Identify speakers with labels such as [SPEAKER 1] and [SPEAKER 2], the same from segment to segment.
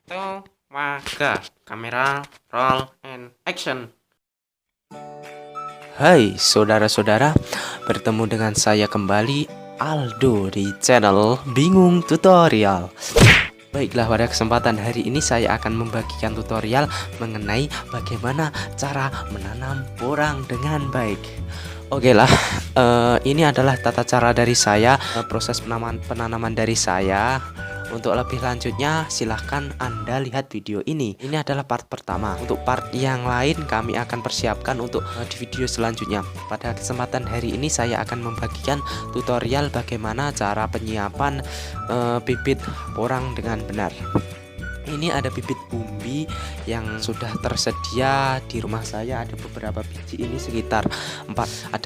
[SPEAKER 1] Satu, maka kamera roll and action.
[SPEAKER 2] Hai saudara-saudara, bertemu dengan saya kembali Aldo di channel Bingung Tutorial. Baiklah, pada kesempatan hari ini saya akan membagikan tutorial mengenai bagaimana cara menanam porang dengan baik. Oke lah, ini adalah tata cara dari saya, proses penanaman dari saya. Untuk lebih lanjutnya silahkan Anda lihat video ini. Ini adalah part pertama. Untuk part yang lain kami akan persiapkan untuk di video selanjutnya. Pada kesempatan hari ini saya akan membagikan tutorial bagaimana cara penyiapan bibit porang dengan benar. Ini ada bibit umbi yang sudah tersedia di rumah saya. Ada beberapa biji, ini sekitar 400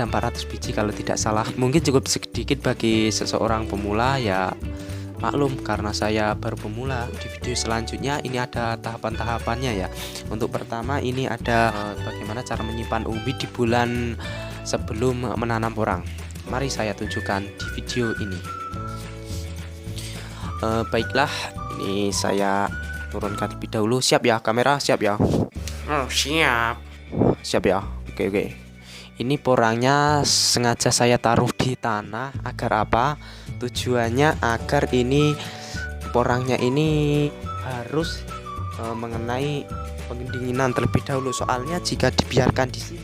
[SPEAKER 2] biji kalau tidak salah. Mungkin cukup sedikit bagi seseorang pemula, ya maklum karena saya baru pemula. Di video selanjutnya ini ada tahapan-tahapannya ya. Untuk pertama ini ada bagaimana cara menyimpan umbi di bulan sebelum menanam porang. Mari saya tunjukkan di video ini. Baiklah, ini saya turunkan lebih dahulu. Siap ya kamera? Siap ya?
[SPEAKER 1] Oh, siap.
[SPEAKER 2] Siap ya? Oke. Ini porangnya sengaja saya taruh di tanah agar apa? Tujuannya agar ini porangnya ini harus mengenai pendinginan terlebih dahulu. Soalnya jika dibiarkan di sini,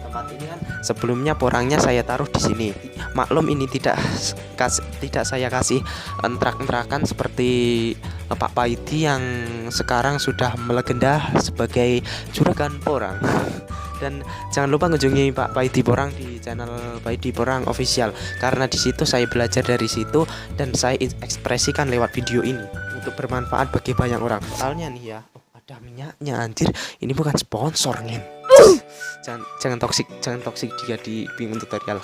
[SPEAKER 2] tempat ini kan sebelumnya porangnya saya taruh di sini. Maklum ini tidak saya kasih entrak-entrakan seperti Pak Paidi yang sekarang sudah melegenda sebagai juragan porang. Dan jangan lupa kunjungi Pak Paidi Porang di channel Paidi Porang Official, karena di situ saya belajar dari situ dan saya ekspresikan lewat video ini untuk bermanfaat bagi banyak orang. Soalnya nih ya, ada minyaknya anjir, ini bukan sponsor nih. Jangan toksik dia di Bingung Tutorial.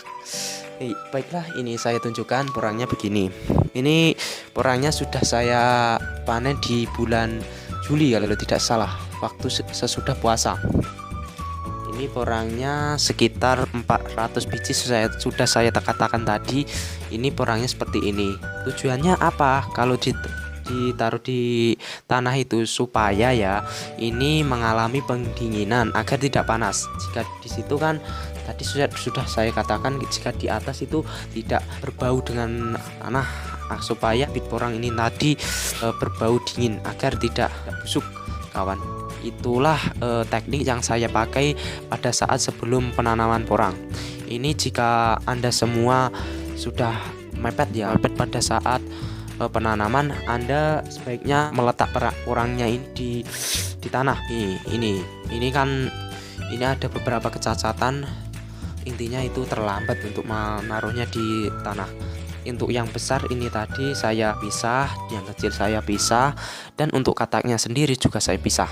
[SPEAKER 2] Baiklah, ini saya tunjukkan porangnya begini. Ini porangnya sudah saya panen di bulan Juli kalau tidak salah, waktu sesudah puasa. Ini porangnya sekitar 400 biji sudah saya katakan tadi. Ini porangnya seperti ini. Tujuannya apa? Kalau ditaruh di tanah itu supaya ya ini mengalami pendinginan agar tidak panas. Jika di situ kan tadi sudah saya katakan, jika di atas itu tidak berbau dengan tanah, supaya bibit porang ini tadi berbau dingin agar tidak busuk kawan. Itulah teknik yang saya pakai pada saat sebelum penanaman porang. Ini jika Anda semua sudah mepet pada saat penanaman, Anda sebaiknya meletak porangnya ini di tanah. Ini kan ini ada beberapa kecacatan. Intinya itu terlambat untuk menaruhnya di tanah. Untuk yang besar ini tadi saya pisah, yang kecil saya pisah, dan untuk kataknya sendiri juga saya pisah.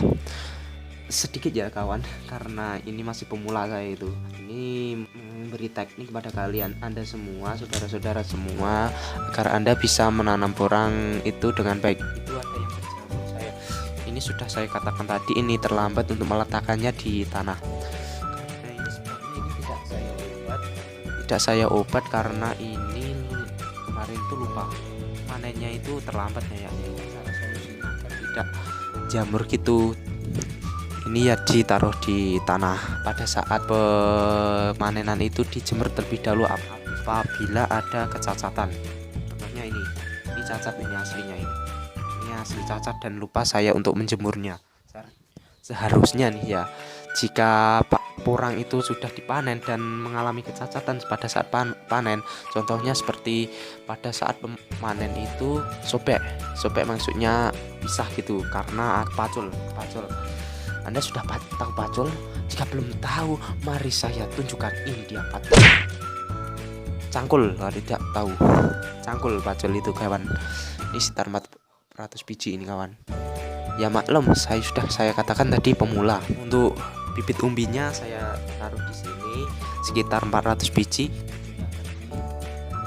[SPEAKER 2] Sedikit ya kawan, karena ini masih pemula saya itu. Ini memberi teknik kepada kalian, Anda semua, saudara-saudara semua, agar Anda bisa menanam porang itu dengan baik. Itu ada yang berjamur saya. Ini sudah saya katakan tadi, ini terlambat untuk meletakkannya di tanah. Karena ini sebenarnya ini tidak saya obat karena ini kemarin itu lupa panennya itu terlambat ya. Cara solusinya agar tidak jamur gitu, ini ya ditaruh di tanah. Pada saat pemanenan itu dijemur terlebih dahulu apabila ada kecacatan. Contohnya ini cacat, ini aslinya, ini asli cacat dan lupa saya untuk menjemurnya. Seharusnya nih ya, jika porang itu sudah dipanen dan mengalami kecacatan pada saat panen, contohnya seperti pada saat panen itu sobek maksudnya pisah gitu karena pacul. Anda sudah tahu pacul? Jika belum tahu, mari saya tunjukkan. Ini dia pacul. Cangkul, kalau tidak tahu, cangkul pacul itu kawan. Ini sekitar 400 biji ini kawan. Ya maklum, saya katakan tadi pemula. Untuk bibit umbinya saya taruh di sini sekitar 400 biji.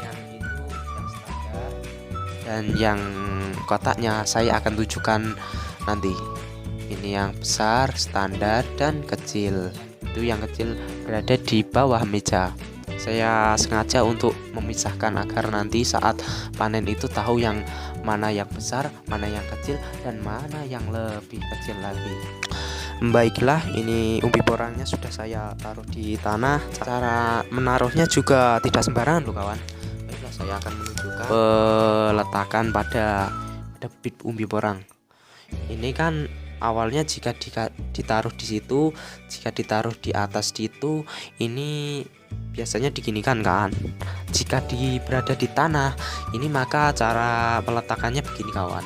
[SPEAKER 2] Yang itu yang standar, dan yang kotaknya saya akan tunjukkan nanti. Ini yang besar, standar, dan kecil. Itu yang kecil berada di bawah meja. Saya sengaja untuk memisahkan agar nanti saat panen itu tahu yang mana yang besar, mana yang kecil, dan mana yang lebih kecil lagi. Baiklah, ini umbi porangnya sudah saya taruh di tanah. Cara menaruhnya juga tidak sembarangan loh kawan. Baiklah, saya akan menunjukkan peletakan pada bibit umbi porang. Ini kan awalnya jika ditaruh di situ, jika ditaruh di atas situ, ini biasanya diginikan kan. Jika berada di tanah, ini maka cara peletakannya begini kawan.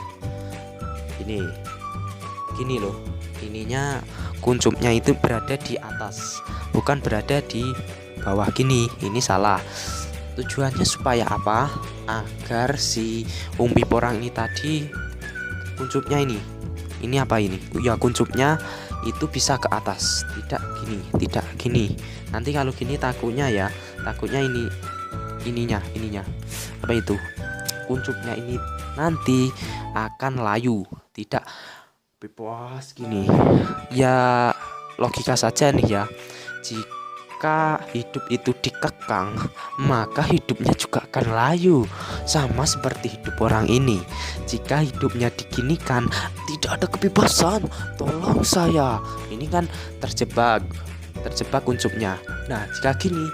[SPEAKER 2] Gini loh. Ininya kuncupnya itu berada di atas, bukan berada di bawah gini. Ini salah. Tujuannya supaya apa? Agar si umbi porang ini tadi kuncupnya ini apa ini? Ya kuncupnya itu bisa ke atas, tidak gini. Nanti kalau gini takutnya ininya apa itu? Kuncupnya ini nanti akan layu, tidak bebas gini. Ya logika saja nih ya. Jika hidup itu dikekang, maka hidupnya juga akan layu. Sama seperti hidup orang ini. Jika hidupnya diginikan, tidak ada kebebasan. Tolong saya. Ini kan terjebak kuncupnya. Nah, jika gini,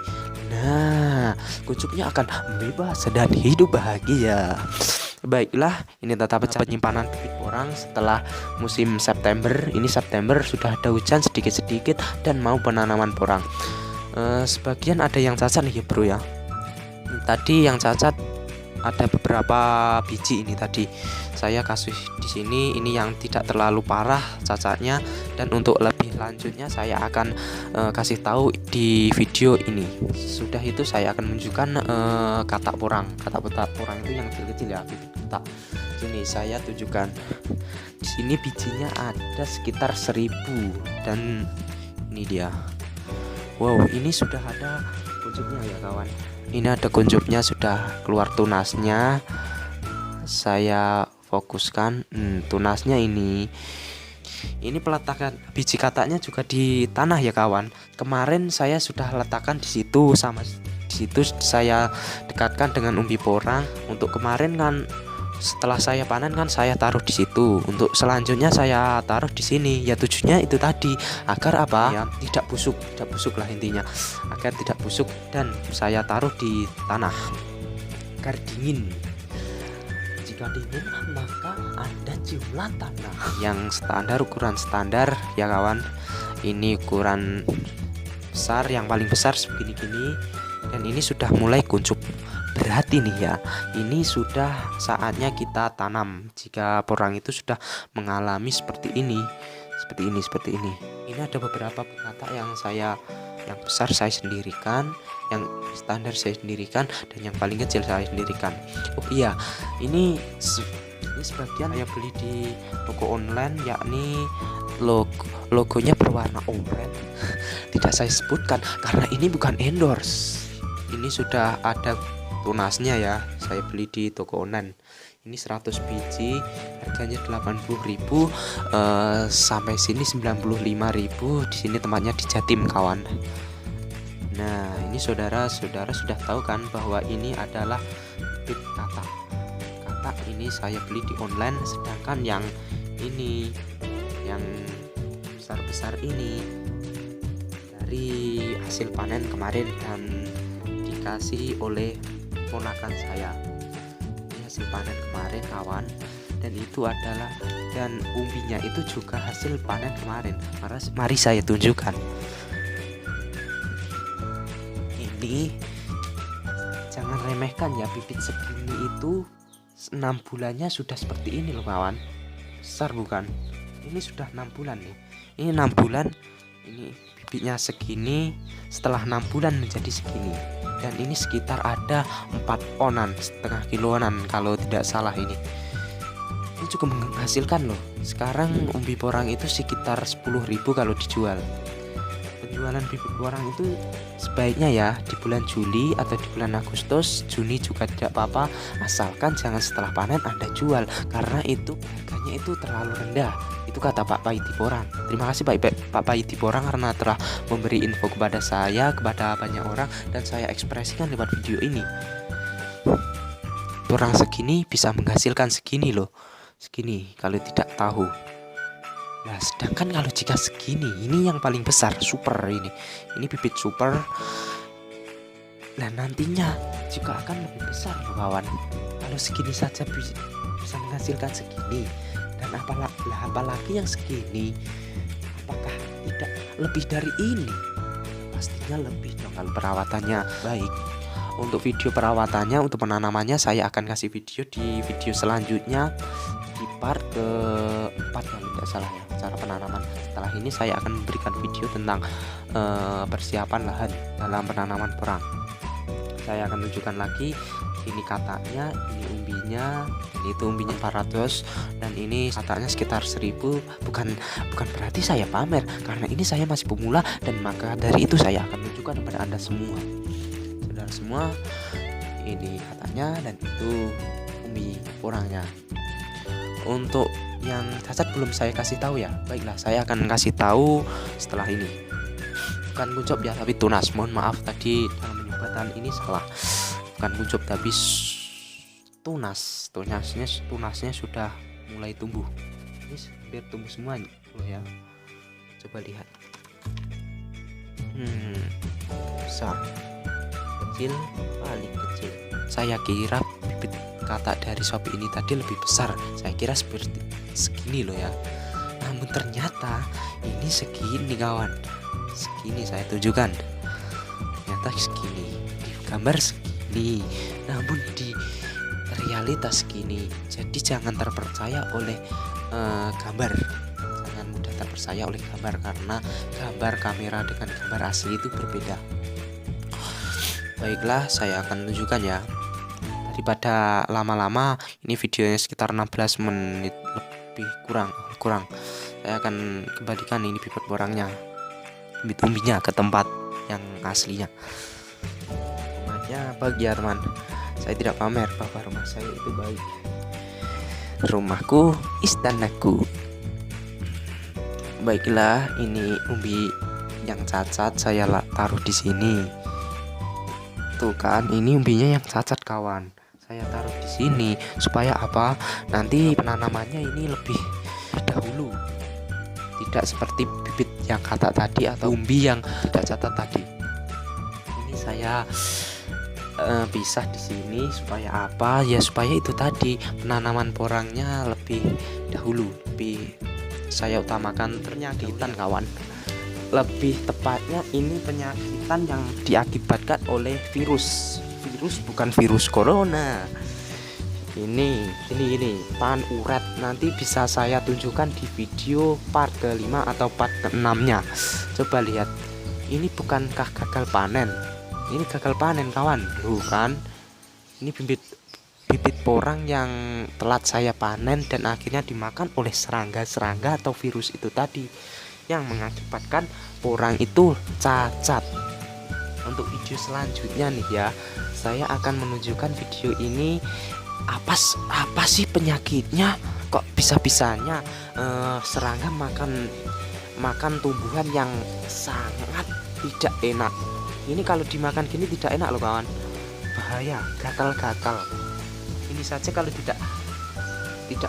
[SPEAKER 2] kuncupnya akan bebas dan hidup bahagia. Baiklah, ini tata penyimpanan bibit porang setelah musim September. Ini September sudah ada hujan sedikit-sedikit dan mau penanaman porang. Sebagian ada yang cacat nih ya bro ya. Tadi yang cacat ada beberapa biji ini tadi saya kasih di sini. Ini yang tidak terlalu parah cacatnya, dan untuk lebih lanjutnya saya akan kasih tahu di video ini. Sudah itu saya akan menunjukkan katak porang itu yang kecil-kecil ya, bibit katak. Sini saya tunjukkan. Di sini bijinya ada sekitar 1000 dan ini dia. Wow, ini sudah ada kuncupnya ya kawan. Ini ada kuncupnya, sudah keluar tunasnya. Saya fokuskan tunasnya ini. Ini peletakan biji kataknya juga di tanah ya kawan. Kemarin saya sudah letakkan di situ, sama di situ saya dekatkan dengan umbi porang. Untuk kemarin kan setelah saya panen kan saya taruh di situ. Untuk selanjutnya saya taruh di sini. Ya tujuannya itu tadi, agar apa? Ya tidak busuk lah intinya. Agar tidak busuk, dan saya taruh di tanah agar dingin. Jika dingin maka ada jumlah tanah yang standar, ukuran standar ya kawan. Ini ukuran besar, yang paling besar segini-gini, dan ini sudah mulai kuncup. Berarti nih ya, ini sudah saatnya kita tanam. Jika porang itu sudah mengalami seperti ini. Ini ada beberapa katak yang besar saya sendirikan, yang standar saya sendirikan, dan yang paling kecil saya sendirikan. Oh iya, ini sebagian saya beli di toko online, yakni logonya berwarna oranye. Tidak saya sebutkan karena ini bukan endorse. Ini sudah ada tunasnya ya, saya beli di toko online. Ini 100 biji, harganya 80.000, sampai sini 95.000. Di sini tempatnya di Jatim kawan. Nah, ini saudara-saudara sudah tahu kan bahwa ini adalah bibit katak. Katak ini saya beli di online, sedangkan yang ini, yang besar-besar ini dari hasil panen kemarin dan dikasih oleh ponakan saya. Ini hasil panen kemarin kawan, dan itu adalah, dan umbinya itu juga hasil panen kemarin. Mari saya tunjukkan. Ini jangan remehkan ya, bibit segini itu 6 bulannya sudah seperti ini loh kawan. Besar bukan? Ini sudah 6 bulan nih. Ini 6 bulan, ini bibitnya segini, setelah 6 bulan menjadi segini. Dan ini sekitar ada 4 onan, setengah kiloan kalau tidak salah ini. Ini cukup menghasilkan loh. Sekarang umbi porang itu sekitar 10.000 kalau dijual. Penjualan bibit porang itu sebaiknya ya di bulan Juli atau di bulan Agustus. Juni juga tidak apa-apa, asalkan jangan setelah panen Anda jual, karena itu harganya itu terlalu rendah. Itu kata Pak Paidi Porang. Terima kasih Pak Paidi Porang karena telah memberi info kepada saya, kepada banyak orang, dan saya ekspresikan lewat video ini. porang segini bisa menghasilkan segini loh. Segini kalau tidak tahu. Nah, sedangkan kalau jika segini, ini yang paling besar, super ini. Ini bibit super. Nah, nantinya juga akan lebih besar loh kawan. Kalau segini saja bisa menghasilkan segini. Dan apalagi yang segini, apakah tidak lebih dari ini? Pastinya lebih dong kalau perawatannya baik. Untuk video perawatannya, untuk penanamannya saya akan kasih video di video selanjutnya di part ke-4 kalau tidak salah ya, cara penanaman. Setelah ini saya akan memberikan video tentang persiapan lahan dalam penanaman porang. Saya akan tunjukkan lagi, ini kataknya, ini umbinya, dan itu umbinya 400, dan ini kataknya sekitar 1000. Bukan berarti saya pamer, karena ini saya masih pemula, dan maka dari itu saya akan tunjukkan kepada Anda semua. Saudara semua, ini kataknya dan itu umbi porangnya. Untuk yang cacat belum saya kasih tahu ya. Baiklah, saya akan kasih tahu setelah ini. Bukan kuncup ya, tapi tunas. Mohon maaf tadi dalam penyebatan ini salah. Bukan kuncup tapi tunas. Tunasnya sudah mulai tumbuh. Ini hampir tumbuh semua loh ya. Coba lihat. Besar, kecil, paling kecil. Saya kira bibit katak dari Shopee ini tadi lebih besar. Saya kira seperti segini loh ya. Namun ternyata ini segini kawan. Segini saya tunjukkan. Ternyata segini. Di gambar segini. Namun di realitas segini. Jadi jangan terpercaya oleh gambar. Jangan mudah terpercaya oleh gambar, karena gambar kamera dengan gambar asli itu berbeda. Baiklah, saya akan tunjukkan ya. Daripada lama-lama, ini videonya sekitar 16 menit lebih kurang. Saya akan kembalikan ini bibit porangnya, bibit umbinya ke tempat yang aslinya. Rumahnya baik ya teman. Saya tidak pamer bahwa rumah saya itu baik. Rumahku istanaku. Baiklah, ini umbi yang cacat saya taruh di sini. Tuh kan, ini umbinya yang cacat kawan. Saya taruh di sini supaya apa? Nanti penanamannya ini lebih dahulu. Tidak seperti bibit yang katak tadi atau umbi yang tidak catat tadi. Ini saya pisah di sini supaya apa? Ya supaya itu tadi penanaman porangnya lebih dahulu. Lebih saya utamakan penyakitan kawan. Lebih tepatnya ini penyakitan yang diakibatkan oleh virus, bukan virus corona. Ini pan urat, nanti bisa saya tunjukkan di video part ke-5 atau part ke-6-nya. Coba lihat, ini bukankah gagal panen? Ini gagal panen kawan, bukan? Ini bibit porang yang telat saya panen dan akhirnya dimakan oleh serangga atau virus itu tadi, yang mengakibatkan porang itu cacat. Untuk video selanjutnya nih ya, saya akan menunjukkan video ini apa sih penyakitnya, kok bisa-bisanya serangga makan tumbuhan yang sangat tidak enak. Ini kalau dimakan gini tidak enak loh kawan, bahaya, gatal-gatal. Ini saja kalau tidak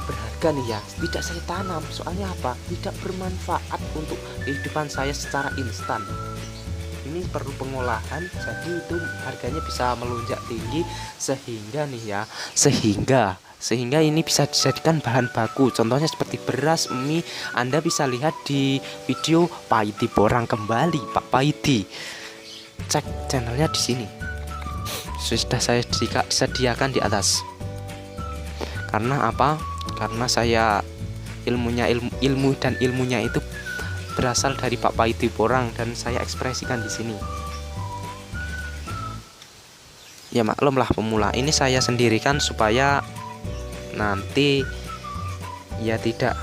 [SPEAKER 2] berharga nih ya, tidak saya tanam. Soalnya apa? Tidak bermanfaat untuk kehidupan saya secara instan. Ini perlu pengolahan, jadi itu harganya bisa melonjak tinggi sehingga nih ya, sehingga ini bisa dijadikan bahan baku. Contohnya seperti beras, mie. Anda bisa lihat di video Paidi Porang kembali, Pak Paidi. Cek channelnya di sini. Sudah saya sediakan di atas. Karena apa? Karena saya ilmunya itu berasal dari Pak Paidi Porang dan saya ekspresikan di sini. Ya maklumlah pemula. Ini saya sendirikan supaya nanti ya tidak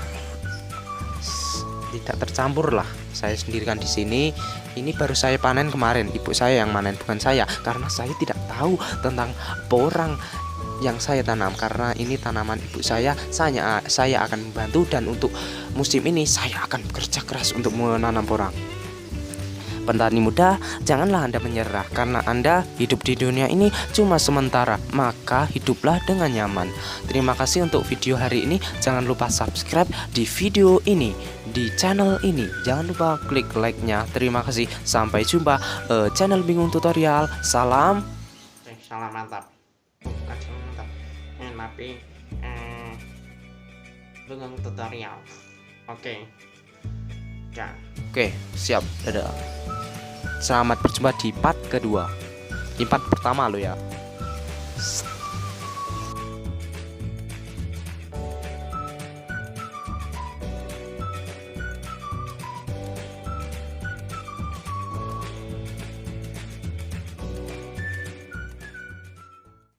[SPEAKER 2] tercampur lah. Saya sendirikan di sini. Ini baru saya panen kemarin. Ibu saya yang panen, bukan saya, karena saya tidak tahu tentang porang yang saya tanam, karena ini tanaman ibu saya akan membantu, dan untuk musim ini saya akan bekerja keras untuk menanam porang. Petani muda, janganlah Anda menyerah karena Anda hidup di dunia ini cuma sementara, maka hiduplah dengan nyaman. Terima kasih untuk video hari ini. Jangan lupa subscribe di video ini, di channel ini. Jangan lupa klik like-nya. Terima kasih. Sampai jumpa channel Bingung Tutorial. Salam.
[SPEAKER 1] Salam mantap. Bukan salam mantap. Tapi Bingung Tutorial. Oke. Ya.
[SPEAKER 2] Oke, siap. Dadah. Selamat berjumpa di part kedua. Di part pertama lo ya.